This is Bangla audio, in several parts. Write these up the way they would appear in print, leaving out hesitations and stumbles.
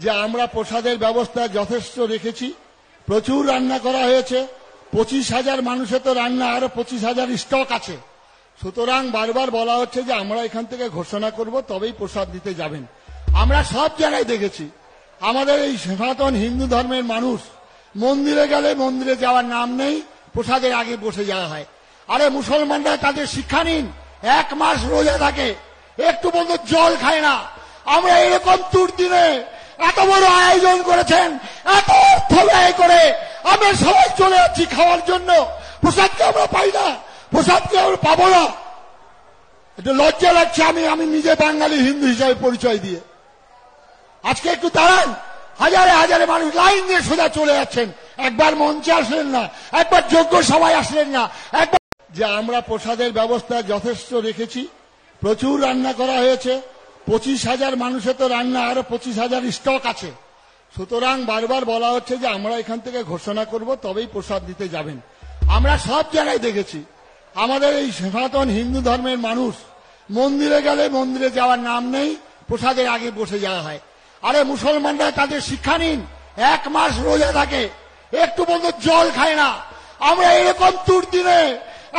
যে আমরা প্রসাদের ব্যবস্থা যথেষ্ট রেখেছি, প্রচুর রান্না করা হয়েছে। 25,000 মানুষের তো রান্না, আরো 25,000 স্টক আছে। সুতরাং বারবার বলা হচ্ছে যে আমরা এখান থেকে ঘোষণা করব, তবেই প্রসাদ দিতে যাবেন। আমরা সব জায়গায় দেখেছি আমাদের এই সনাতন হিন্দু ধর্মের মানুষ মন্দিরে গেলে মন্দিরে যাওয়ার নাম নেই, প্রসাদের আগে বসে যাওয়া হয়। আরে মুসলমানরা তাদের শিক্ষা নিন, 1 মাস রোজা থাকে, একটু বলতে জল খায় না। আমরা এরকম দুর্দিনে এত বড় আয়োজন করেছেন, এত অর্থ ব্যয় করে আমরা সবাই চলে যাচ্ছি খাওয়ার জন্য, প্রসাদকে আমরা পাই না, প্রসাদকে আমরা পাবো না। এটা লজ্জা লাগছে। আমি নিজে বাঙালি হিন্দু হিসাবে পরিচয় দিয়ে আজকে একটু দাঁড়ান। হাজারে হাজারে মানুষ লাইন দিয়ে সোজা চলে যাচ্ছেন, একবার মঞ্চে আসলেন না, একবার যোগ্য সবাই আসলেন না। একবার যে আমরা প্রসাদের ব্যবস্থা যথেষ্ট রেখেছি, প্রচুর রান্না করা হয়েছে। 25,000 মানুষের তো রান্না, আরো 25,000 স্টক আছে। সুতরাং বারবার বলা হচ্ছে যে আমরা এখান থেকে ঘোষণা করব, তবেই প্রসাদ দিতে যাবেন। আমরা সব জায়গায় দেখেছি আমাদের এই সনাতন হিন্দু ধর্মের মানুষ মন্দিরে গেলে মন্দিরে যাওয়ার নাম নেই, প্রসাদের আগে বসে যাওয়া হয়। আরে মুসলমানরা তাদের শিক্ষা নিন, 1 মাস রোজা থাকে, একটু বলতে জল খায় না। আমরা এরকম দুর্দিনে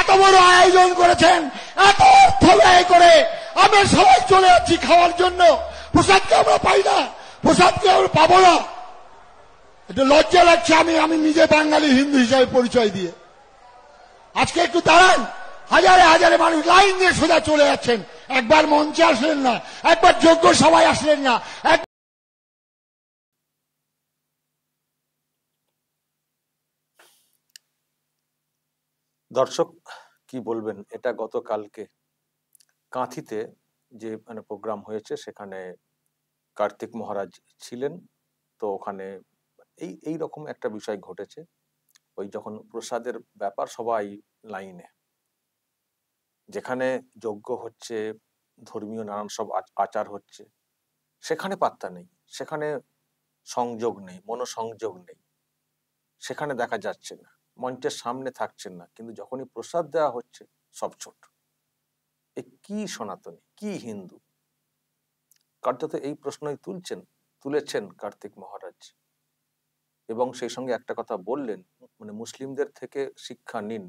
এত বড় আয়োজন করেছেন, এত অর্থ ব্যয় করে আমরা সবাই চলে যাচ্ছি খাওয়ার জন্য, প্রসাদকে আমরা পাই না, প্রসাদকে আমরা পাবো না। এটা লজ্জা লাগছে। আমি নিজে বাঙালি হিন্দু হিসাবে পরিচয় দিয়ে আজকে একটু দাঁড়ান। হাজারে হাজারে মানুষ লাইন দিয়ে সোজা চলে যাচ্ছেন, একবার মঞ্চে আসলেন না, একবার যোগ্য সবাই আসলেন না। দর্শক কি বলবেন, এটা গতকালকে কাঁথিতে যে প্রোগ্রাম হয়েছে, সেখানে কার্তিক মহারাজ ছিলেন। তো ওখানে এই রকম একটা বিষয় ঘটেছে। ওই যখন প্রসাদের ব্যাপার, সবাই লাইনে, যেখানে যজ্ঞ হচ্ছে, ধর্মীয় নানান সব আচার হচ্ছে, সেখানে পাত্তা নেই, সেখানে সংযোগ নেই, মনোসংযোগ নেই, সেখানে দেখা যাচ্ছে না, মঞ্চের সামনে থাকছেন না। কিন্তু যখনই প্রসাদ দেওয়া হচ্ছে সব ছোট। এ কি সনাতনী, কি হিন্দু? কার্যত এই প্রশ্নই তুলেছেন কার্তিক মহারাজ। এবং সেই সঙ্গে একটা কথা বললেন, মুসলিমদের থেকে শিক্ষা নিন,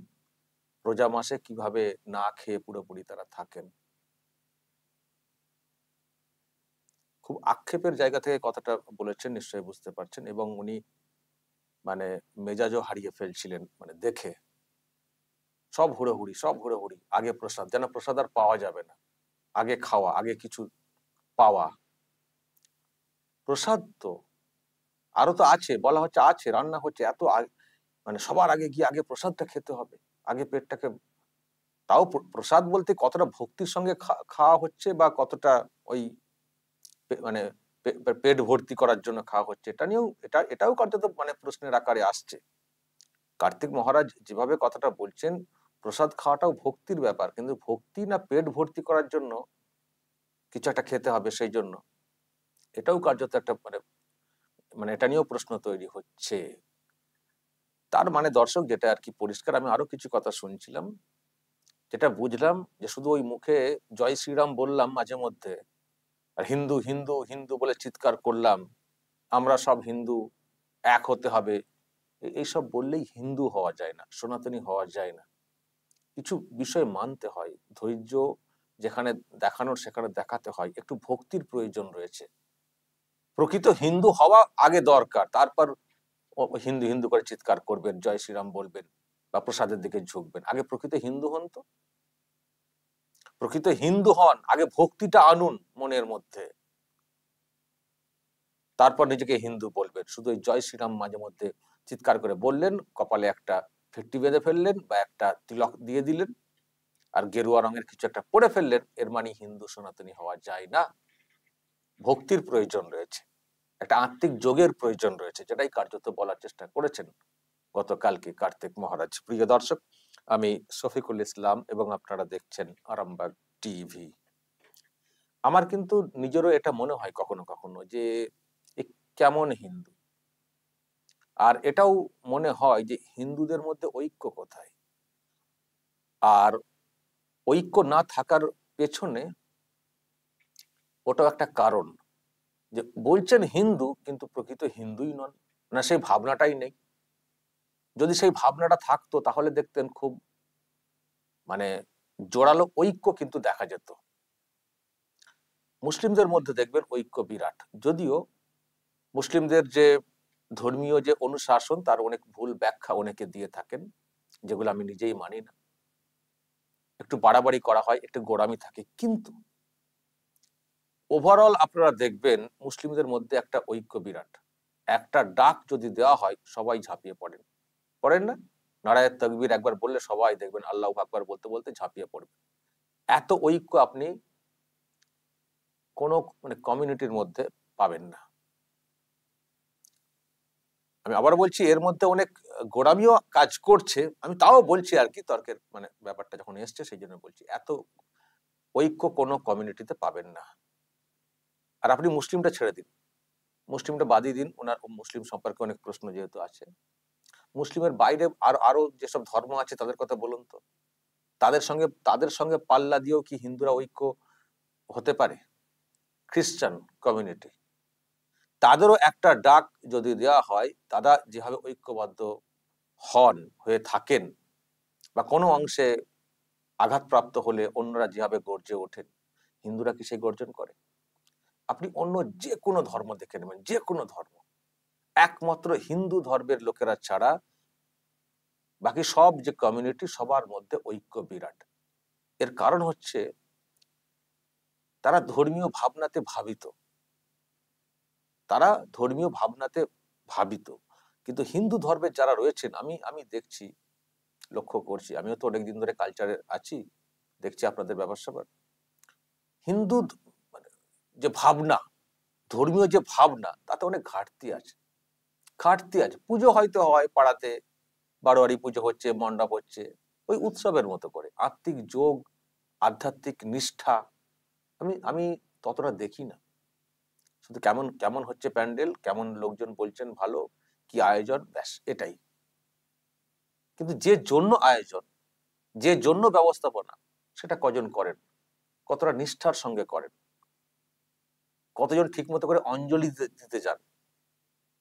রোজা মাসে কিভাবে না খেয়ে পুরোপুরি তারা থাকেন। খুব আক্ষেপের জায়গা থেকে কথাটা বলেছেন, নিশ্চয়ই বুঝতে পারছেন। এবং উনি মেজাজও হারিয়ে ফেলছিলেন, দেখে সব হুড়োহুড়ি, আগে প্রসাদ, যেন প্রসাদ আর পাওয়া যাবে না, আগে খাওয়া, আগে কিছু পাওয়া। প্রসাদ তো আরো তো আছে, বলা হচ্ছে আছে, রান্না হচ্ছে, এত সবার আগে গিয়ে আগে প্রসাদটা খেতে হবে, আগে পেটটাকে। তাও প্রসাদ বলতে কতটা ভক্তির সঙ্গে খাওয়া হচ্ছে, বা কতটা ওই পেট ভর্তি করার জন্য খাওয়া হচ্ছে, এটাও কার্যত প্রশ্নের আকারে আসছে। কার্তিক মহারাজ যেভাবে কথাটা বলছেন, প্রসাদ খাওয়াটাও ভক্তির ব্যাপার, কিন্তু ভক্তি না পেট ভর্তি করার জন্য কিছু একটা খেতে হবে, সেই জন্য এটাও কার্যত একটা এটা নিয়েও প্রশ্ন তৈরি হচ্ছে। তার দর্শক, যেটা আর কি পরিষ্কার, আমি আরো কিছু কথা শুনছিলাম, যেটা বুঝলাম যে শুধু ওই মুখে জয় শ্রীরাম বললাম মাঝে মধ্যে, আর হিন্দু হিন্দু হিন্দু বলে চিৎকার করলাম, আমরা সব হিন্দু, এক হতে হবে, এইসব বললেই হিন্দু হওয়া যায় না, সনাতনী হওয়া যায় না। কিছু বিষয় মানতে হয়, ধৈর্য যেখানে দেখানোর সেখানে দেখাতে হয়, একটু ভক্তির প্রয়োজন রয়েছে। প্রকৃত হিন্দু হওয়া আগে দরকার, তারপর হিন্দু হিন্দু করে চিৎকার করবেন, জয় শ্রীরাম বলবেন, বা প্রসাদের দিকে ঝুঁকবেন। আগে প্রকৃত হিন্দু হন, তো প্রকৃত হিন্দু হন, আগে ভক্তিটা আনুন মনের মধ্যে, তারপর নিজেকে হিন্দু বলবেন। শুধু জয় শ্রীরাম মাঝে মধ্যে চিৎকার করে বললেন, কপালে একটা ফিরতি বেঁধে ফেললেন, বা একটা তিলক দিয়ে দিলেন, আর গেরুয়া রঙের কিছু একটা পরে ফেললেন, এর হিন্দু সনাতনী হওয়া যায় না। ভক্তির প্রয়োজন রয়েছে, একটা আত্মিক যোগের প্রয়োজন রয়েছে, যেটাই কার্যত বলার চেষ্টা করেছেন গতকালকে কার্তিক মহারাজ। প্রিয় দর্শক, আমি শফিকুল ইসলাম এবং আপনারা দেখছেন আরামবাগ টিভি। আমার কিন্তু নিজেরও এটা মনে হয় কখনো কখনো যে কেমন হিন্দু, আর এটাও মনে হয় যে হিন্দুদের মধ্যে ঐক্য কোথায়। আর ঐক্য না থাকার পেছনে ওটাও একটা কারণ। যে বলছেন হিন্দু কিন্তু প্রকৃত হিন্দুই নন, না সেই ভাবনাটাই নেই। যদি সেই ভাবনাটা থাকতো তাহলে দেখতেন খুব মানে জোরালো ঐক্য কিন্তু দেখা যেত। মুসলিমদের মধ্যে দেখবেন ঐক্য বিরাট, যদিও মুসলিমদের যে ধর্মীয় যে অনুশাসন তার অনেক ভুল ব্যাখ্যা অনেকে দিয়ে থাকেন, যেগুলো আমি নিজেই মানি না। একটু বাড়াবাড়ি করা হয়, একটু গোড়ামি থাকে, কিন্তু ওভারঅল আপনারা দেখবেন মুসলিমদের মধ্যে একটা ঐক্য বিরাট। একটা ডাক যদি দেওয়া হয় সবাই ঝাঁপিয়ে পড়েন, পড়েন না? নারায়ে তাকবীর একবার বললে সবাই দেখবেন আল্লাহু আকবার বলতে বলতে ঝাঁপিয়ে পড়বে। এত ঐক্য আপনি কোনো কমিউনিটির মধ্যে পাবেন না। আমি আবার বলছি, এর মধ্যে অনেক গোড়ামিও কাজ করছে, আমি তাও বলছি আর কি, তর্কের ব্যাপারটা যখন এসছে সেই জন্য বলছি, এত ঐক্য কোনো কমিউনিটিতে পাবেন না। আর আপনি মুসলিমটা ছেড়ে দিন, মুসলিমটা বাদই দিন, ওনার মুসলিম সম্পর্কে অনেক প্রশ্ন যেহেতু আছে। মুসলিমের বাইরে আরো যেসব ধর্ম আছে তাদের কথা বলুন তো, তাদের সঙ্গে পাল্লা দিয়েও কি হিন্দুরা ঐক্য হতে পারে? খ্রিস্টান কমিউনিটি, তাদেরও একটা ডাক যদি দেওয়া হয়, তারা যেভাবে ঐক্যবদ্ধ হয়ে থাকেন, বা কোনো অংশে আঘাতপ্রাপ্ত হলে অন্যরা যেভাবে গর্জে ওঠেন, হিন্দুরা কি সেই গর্জন করে? আপনি অন্য যে কোনো ধর্ম দেখে নেবেন, যে কোনো ধর্ম, একমাত্র হিন্দু ধর্মের লোকেরা ছাড়া বাকি সব যে কমিউনিটি সবার মধ্যে ঐক্য বিরাট। এর কারণ হচ্ছে তারা ধর্মীয় ভাবনাতে ভাবিত, তারা ধর্মীয় ভাবনাতে ভাবিত। কিন্তু হিন্দু ধর্মের যারা রয়েছেন, আমি দেখছি, লক্ষ্য করছি, আমিও তো অনেকদিন ধরে কালচারে আছি, দেখছি আপনাদের ব্যাপার স্যাপার, হিন্দু মানে যে ভাবনা, ধর্মীয় যে ভাবনা, তাতে অনেক ঘাটতি আছে। পুজো হয়তো হয় পাড়াতে, বারোয়ারি পুজো হচ্ছে, মণ্ডপ হচ্ছে, ওই উৎসবের মতো করে। আত্মিক যোগ, আধ্যাত্মিক নিষ্ঠা আমি আমি ততটা দেখি না। শুধু কেমন কেমন হচ্ছে প্যান্ডেল, কেমন লোকজন বলছেন ভালো, কি আয়োজন, ব্যাস এটাই। কিন্তু যে জন্য আয়োজন, যে জন্য ব্যবস্থাপনা, সেটা কজন করেন, কতটা নিষ্ঠার সঙ্গে করেন, কতজন ঠিক মতো করে অঞ্জলি দিতে যান।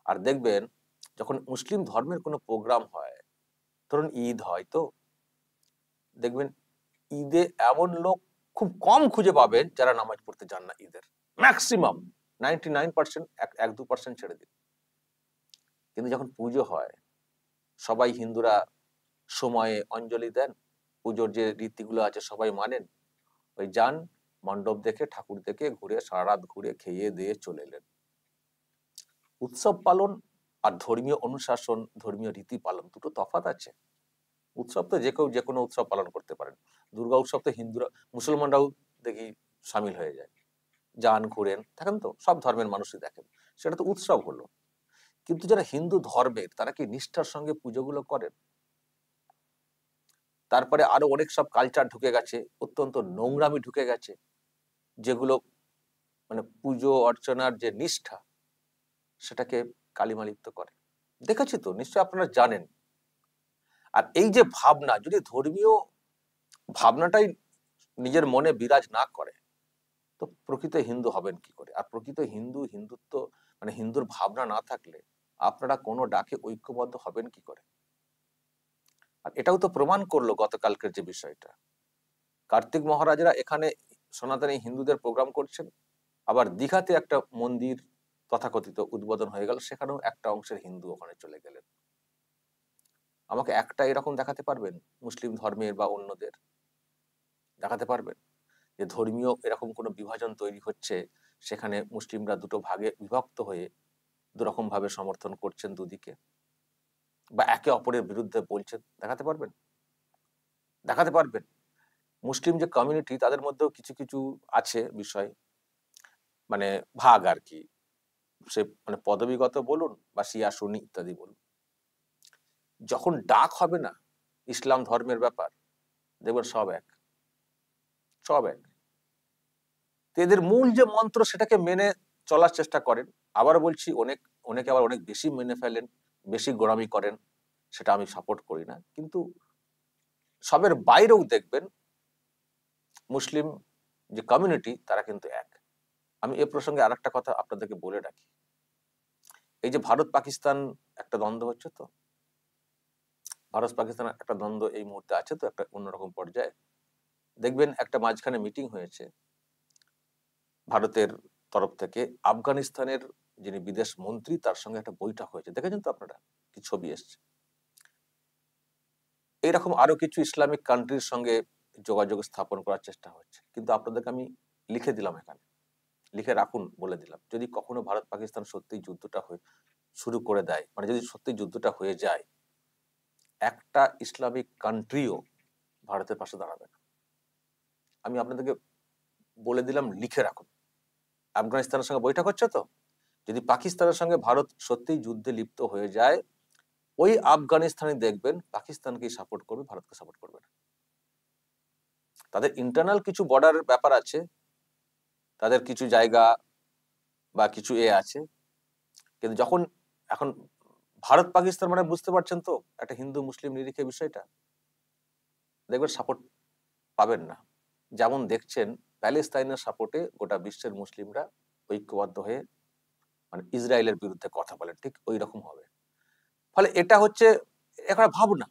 আর দেখবেন যখন মুসলিম ধর্মের কোনো প্রোগ্রাম হয়, ধরুন ঈদ হয়, তো দেখবেন ঈদে এমন লোক খুব কম খুঁজে পাবেন যারা নামাজ পড়তে যান না। ঈদের ম্যাক্সিমাম 99%, 1-2% ছেড়ে দিন। কিন্তু যখন পুজো হয়, সবাই হিন্দুরা সময়ে অঞ্জলি দেন, পুজোর যে রীতিগুলো আছে সবাই মানেন, ওই যান, মণ্ডপ দেখে ঠাকুর দেখে ঘুরে সারা রাত ঘুরে খেয়ে দিয়ে চলে এলেন। উৎসব পালন আর ধর্মীয় অনুশাসন, ধর্মীয় রীতি পালন দুটো তফাৎ আছে। উৎসব তো যে কেউ যে কোনো উৎসব পালন করতে পারেন। দুর্গা উৎসব তো হিন্দুরা, মুসলমানরাও দেখি সামিল হয়ে যায়, যান ঘুরেন, দেখেন তো সব ধর্মের মানুষই দেখেন, সেটা তো উৎসব হলো। কিন্তু যারা হিন্দু ধর্মের, তারা কি নিষ্ঠার সঙ্গে পুজোগুলো করেন? তারপরে আরো অনেক সব কালচার ঢুকে গেছে, অত্যন্ত নোংরামি ঢুকে গেছে, যেগুলো পুজো অর্চনার যে নিষ্ঠা, সেটাকে কালিমালিপ্ত করে। দেখেছি তো, নিশ্চয় আপনারা জানেন। আর এই যে ভাবনা, যদি ধর্মীয় ভাবনাটাই নিজের মনে বিরাজ না করে, তো প্রকৃত হিন্দু হবেন কি করে? আর প্রকৃত হিন্দুত্ব হিন্দুর ভাবনা না থাকলে আপনারা কোনো ডাকে ঐক্যবদ্ধ হবেন কি করে? আর এটাও তো প্রমাণ করলো গতকালকের যে বিষয়টা, কার্তিক মহারাজরা এখানে সনাতনী হিন্দুদের প্রোগ্রাম করছেন, আবার দীঘাতে একটা মন্দির তথাকথিত উদ্বোধন হয়ে গেল, সেখানেও একটা অংশের হিন্দু ওখানে চলে গেলেন। আমাকে একটা এরকম দেখাতে পারবেন মুসলিম ধর্মের বা অন্যদের? দেখাতে পারবেন যে ধর্মীয় এরকম কোনো বিভাজন তৈরি হচ্ছে, সেখানে মুসলিমরা দুটো ভাগে বিভক্ত হয়ে দুরকম ভাবে সমর্থন করছেন দুদিকে, বা একে অপরের বিরুদ্ধে বলছেন? দেখাতে পারবেন? দেখাতে পারবেন? মুসলিম যে কমিউনিটি, তাদের মধ্যেও কিছু কিছু আছে বিষয়, ভাগ আর কি, সে পদবিগত বলুন বা শিয়া সুন্নি ইত্যাদি বলুন, যখন ডাক হবে না ইসলাম ধর্মের ব্যাপার, দেখবেন সব এক, সব এক। এদের মূল যে মন্ত্র, সেটাকে মেনে চলার চেষ্টা করেন। আবার বলছি, অনেকে আবার অনেক বেশি মেনে ফেলেন, বেশি গোড়ামি করেন, সেটা আমি সাপোর্ট করি না। কিন্তু সবের বাইরেও দেখবেন মুসলিম যে কমিউনিটি, তারা কিন্তু এক। আমি এ প্রসঙ্গে আর একটা কথা আপনাদেরকে বলে রাখি, এই যে ভারত পাকিস্তান একটা দ্বন্দ্ব হচ্ছে, তো ভারত পাকিস্তান একটা দ্বন্দ্ব এই মুহূর্তে আছে, তো একটা অন্যরকম পর্যায়ে দেখবেন একটা মাঝখানে মিটিং হয়েছে ভারতের তরফ থেকে, আফগানিস্তানের যিনি বিদেশ মন্ত্রী তার সঙ্গে একটা বৈঠক হয়েছে, দেখেছেন তো আপনারা, কি ছবি এসছে। এইরকম আরো কিছু ইসলামিক কান্ট্রির সঙ্গে যোগাযোগ স্থাপন করার চেষ্টা হচ্ছে, কিন্তু আপনাদেরকে আমি লিখে দিলাম, এখানে লিখে রাখুন, বলে দিলাম, যদি কখনো ভারত পাকিস্তান সত্যি যুদ্ধটা শুরু করে দেয়, মানে যদি সত্যি যুদ্ধটা হয়ে যায়, একটা ইসলামিক কান্ট্রিও ভারতের পাশে দাঁড়াবে না। আমি আপনাদেরকে বলে দিলাম, লিখে রাখুন। আফগানিস্তানের সঙ্গে বৈঠক হচ্ছে, তো যদি পাকিস্তানের সঙ্গে ভারত সত্যি যুদ্ধে লিপ্ত হয়ে যায়, ওই আফগানিস্তানে দেখবেন পাকিস্তানকে সাপোর্ট করবে, ভারতকে সাপোর্ট করবে না। তাদের ইন্টারনাল কিছু বর্ডার ব্যাপার আছে, তাদের কিছু জায়গা বা কিছু আছে, কিন্তু যখন এখন ভারত পাকিস্তান মানে বুঝতে পারছেন তো, একটা হিন্দু মুসলিম নিরিখে বিষয়টা, দেখবেন সাপোর্ট পাবেন না। যেমন দেখছেন প্যালেস্তাইনের সাপোর্টে গোটা বিশ্বের মুসলিমরা ঐক্যবদ্ধ হয়ে মানে ইসরায়েলের বিরুদ্ধে কথা বলেন, ঠিক ওই রকম হবে। ফলে এটা হচ্ছে একটা ভাবনা।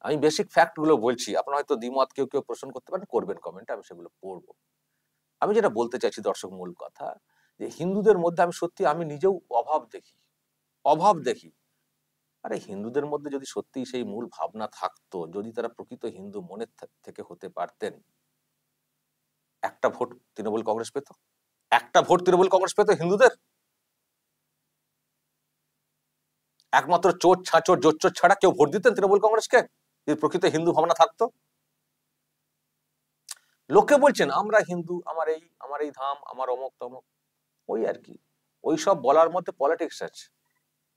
আমি বেসিক ফ্যাক্ট গুলো বলছি, আপনারা হয়তো দ্বিমত কেউ কেউ প্রশ্ন করতে পারেন, করবেন কমেন্টে, আমি সেগুলো পড়বো। আমি যেটা বলতে চাইছি দর্শক, মূল কথা, যে হিন্দুদের মধ্যে আমি সত্যি, আমি নিজেও অভাব দেখি। আরে হিন্দুদের মধ্যে যদি সত্যি সেই মূল ভাবনা থাকতো, যদি তারা প্রকৃত হিন্দু মনের থেকে হতে পারতেন, একটা ভোট তৃণমূল কংগ্রেস পেত, একটা ভোট তৃণমূল কংগ্রেস পেত হিন্দুদের। একমাত্র চোর ছাঁচোর জোচ্চোর ছাড়া কেউ ভোট দিতেন তৃণমূল কংগ্রেসকে, যদি প্রকৃত হিন্দু ভাবনা থাকতো? লোকে বলছেন আমরা হিন্দু, আমার এই ধাম, আমার অমুক তমুক, ওই আর কি, ওইসব বলার মধ্যে পলিটিক্স আছে,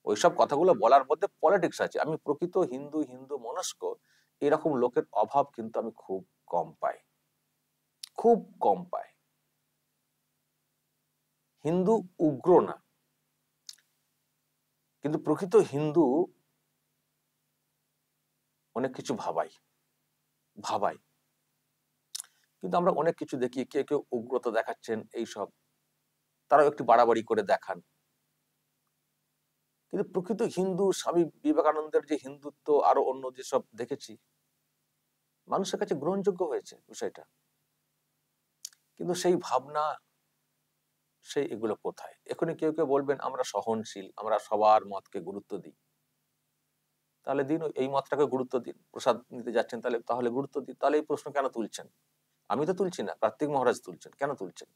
ওইসব কথাগুলো বলার মধ্যে পলিটিক্স আছে। আমি প্রকৃত হিন্দু, হিন্দু মনস্ক এরকম লোকের অভাব কিন্তু আমি খুব কম পাই, খুব কম পাই। হিন্দু উগ্র না, কিন্তু প্রকৃত হিন্দু অনেক কিছু ভাবাই, কিন্তু আমরা অনেক কিছু দেখি, কেউ কেউ উগ্রতা দেখাচ্ছেন, এইসব তারাও একটু বাড়াবাড়ি করে দেখান, কিন্তু প্রকৃত হিন্দু স্বামী বিবেকানন্দের যে হিন্দুত্ব, আরো অন্য যেসব দেখেছি, মানুষের কাছে গ্রহণযোগ্য হয়েছে বিষয়টা। কিন্তু সেই ভাবনা, সেই এগুলো কোথায়? এখনই কেউ কেউ বলবেন আমরা সহনশীল, আমরা সবার মতকে গুরুত্ব দিই। তাহলে দিন, এই মতটাকে গুরুত্ব দিন। প্রসাদ নিতে যাচ্ছেন, তাহলে গুরুত্ব দিন। তাহলে এই প্রশ্ন কেন তুলছেন? আমি তো তুলছি না, কার্তিক মহারাজ তুলছেন। কেন তুলছেন?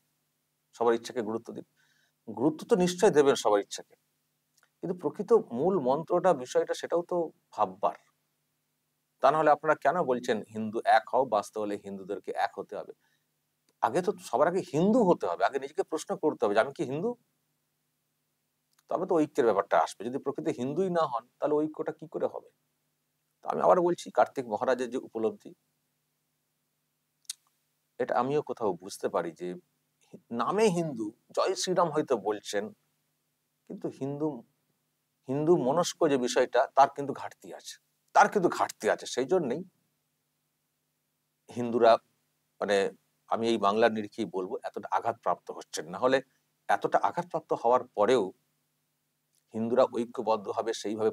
সবার ইচ্ছাকে গুরুত্ব দিন। গুরুত্ব তো নিশ্চয় দেবেন সবার ইচ্ছাকে, কিন্তু প্রকৃত মূল মন্ত্রটা, বিষয়টা, সেটাও তো ভাববার। তা না হলে আপনারা কেন বলছেন হিন্দু এক হও, বাঁচতে হলে হিন্দুদেরকে এক হতে হবে? আগে তো সবার আগে হিন্দু হতে হবে, আগে নিজেকে প্রশ্ন করতে হবে যে আমি কি হিন্দু, তবে তো ঐক্যের ব্যাপারটা আসবে। যদি প্রকৃত হিন্দুই না হন, তাহলে ঐক্যটা কি করে হবে? তো আমি আবার বলছি, কার্তিক মহারাজের যে উপলব্ধি, এটা আমিও কোথাও বুঝতে পারি, যে নামে হিন্দু, জয় শ্রীরাম হয়তো বলছেন, কিন্তু হিন্দু হিন্দু মনস্ক যে বিষয়টা, তার কিন্তু ঘাটতি আছে। সেই জন্যই হিন্দুরা, মানে আমি এই বাংলার নিরিখেই বলবো, এতটা আঘাতপ্রাপ্ত হচ্ছেন। না হলে এতটা আঘাতপ্রাপ্ত হওয়ার পরেও হিন্দুরা ঐক্যবদ্ধভাবে সেইভাবে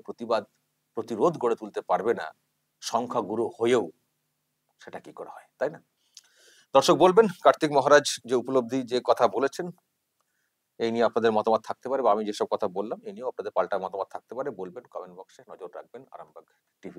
প্রতিরোধ গড়ে তুলতে পারবে না, সংখ্যাগুরু হয়েও, সেটা কি করে হয়, তাই না? দর্শক বলবেন, কার্তিক মহারাজ যে উপলব্ধি, যে কথা বলেছেন, এই নিয়ে আপনাদের মতামত থাকতে পারে, বা আমি যেসব কথা বললাম এই নিয়েও আপনাদের পাল্টা মতামত থাকতে পারে। বলবেন কমেন্ট বক্সে, নজর রাখবেন আরামবাগ টিভি।